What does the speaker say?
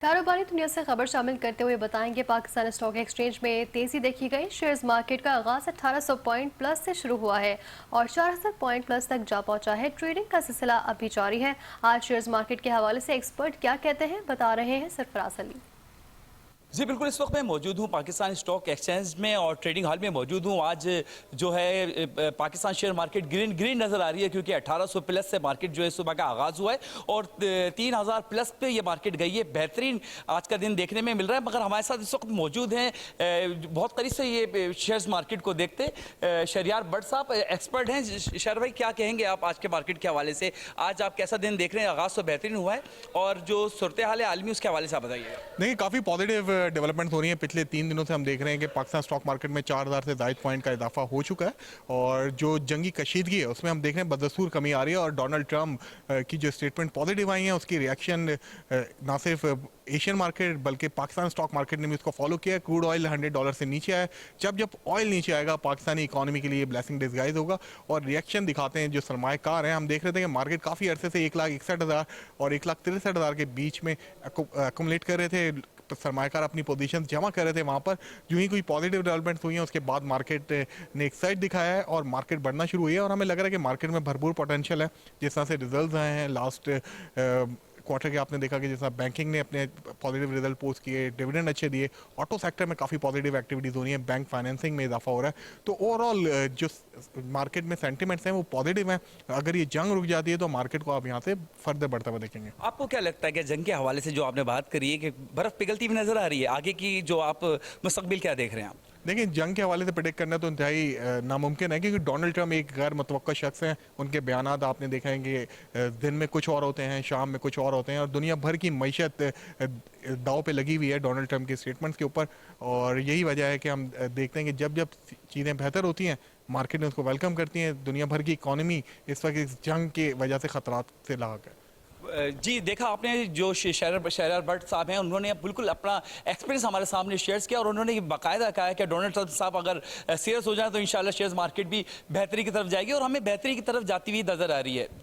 कारोबारी दुनिया से खबर शामिल करते हुए बताएंगे पाकिस्तान स्टॉक एक्सचेंज में तेजी देखी गई। शेयर्स मार्केट का आगाज 1800 पॉइंट प्लस से शुरू हुआ है और 4000 पॉइंट प्लस तक जा पहुंचा है। ट्रेडिंग का सिलसिला अभी जारी है। आज शेयर्स मार्केट के हवाले से एक्सपर्ट क्या कहते हैं बता रहे हैं सरफराज अली। जी बिल्कुल, इस वक्त मैं मौजूद हूँ पाकिस्तान स्टॉक एक्सचेंज में और ट्रेडिंग हॉल में मौजूद हूँ। आज जो है Pakistan share market green green नज़र आ रही है क्योंकि 1800 प्लस से मार्केट जो है सुबह का आगाज़ हुआ है और 3000 प्लस पे ये मार्केट गई है। बेहतरीन आज का दिन देखने में मिल रहा है। मगर हमारे साथ इस वक्त मौजूद हैं बहुत करीब से ये शेयर्स मार्केट को देखते शहरियार भट्ट साहब एक्सपर्ट हैं। शहर भाई, क्या कहेंगे आप आज के मार्केट के हवाले से? आज आप कैसा दिन देख रहे हैं? आगाज़ तो बेहतरीन हुआ है और जो सूरत हाल है आलमी उसके हवाले से आप बताइए। देखिए, काफ़ी पॉजिटिव डेवलपमेंट हो रही है। पिछले 3 दिनों से हम देख रहे हैं कि पाकिस्तान स्टॉक मार्केट में 4000 से ज़ायद पॉइंट का इजाफा हो चुका है और जो जंगी कशीदगी है उसमें हम देख रहे हैं बदस्तूर कमी आ रही है। और डोनाल्ड ट्रंप की जो स्टेटमेंट पॉजिटिव आई है उसकी रिएक्शन ना सिर्फ एशियन मार्केट बल्कि पाकिस्तान स्टॉक मार्केट ने भी उसको फॉलो किया है। क्रूड ऑयल $100 से नीचे आया। जब ऑयल नीचे आएगा पाकिस्तानी इकोनॉमी के लिए ब्लेसिंग डिस्गाइज होगा और रिएक्शन दिखाते हैं जो सरमाएकार हैं। हम देख रहे थे कि मार्केट काफ़ी अरसे से 1,61,000 और 1,63,000 के बीच में अकोमोलेट कर रहे थे। सरमाकार अपनी पोजीशन जमा कर रहे थे वहाँ पर। जो ही कोई पॉजिटिव डेवलपमेंट्स हुई हैं उसके बाद मार्केट ने एक साइड दिखाया है और मार्केट बढ़ना शुरू हुई है। और हमें लग रहा है कि मार्केट में भरपूर पोटेंशियल है। जिस तरह से रिजल्ट्स आए हैं लास्ट क्वार्टर के, आपने देखा कि जैसा बैंकिंग ने अपने पॉजिटिव रिजल्ट पोस्ट किए, डिविडेंड अच्छे दिए, ऑटो सेक्टर में काफ़ी पॉजिटिव एक्टिविटीज़ हो रही हैं, बैंक फाइनेंसिंग में इजाफा हो रहा है। तो ओवरऑल जो मार्केट में सेंटिमेंट्स हैं वो पॉजिटिव हैं। अगर ये जंग रुक जाती है तो मार्केट को आप यहाँ से फर्दर बढ़ता हुआ देखेंगे। आपको क्या लगता है कि जंग के हवाले से जो आपने बात करी है कि बर्फ पिघलती हुई नजर आ रही है, आगे की जो आप मुस्तकबिल क्या देख रहे हैं आप? देखिए, जंग के हवाले से प्रेडिक्ट करना तो इंतहाई नामुमकिन है क्योंकि डोनाल्ड ट्रंप एक गैर मुतवक्का शख्स हैं। उनके बयानात आपने देखा है कि दिन में कुछ और होते हैं, शाम में कुछ और होते हैं और दुनिया भर की मईशत दाव पे लगी हुई है डोनाल्ड ट्रंप के स्टेटमेंट्स के ऊपर। और यही वजह है कि हम देखते हैं कि जब जब चीज़ें बेहतर होती हैं मार्केट ने उसको वेलकम करती हैं। दुनिया भर की इकॉनमी इस वक्त इस जंग की वजह से ख़तरात से लाक है। जी देखा आपने, जो शहरियार भट्ट साहब हैं उन्होंने बिल्कुल अपना एक्सपीरियंस हमारे सामने शेयर्स किया और उन्होंने ये बाकायदा कहा है कि डोनाल्ड ट्रंप साहब अगर सीरियस हो जाए तो इंशाल्लाह शेयर्स मार्केट भी बेहतरी की तरफ जाएगी और हमें बेहतरी की तरफ जाती हुई नजर आ रही है।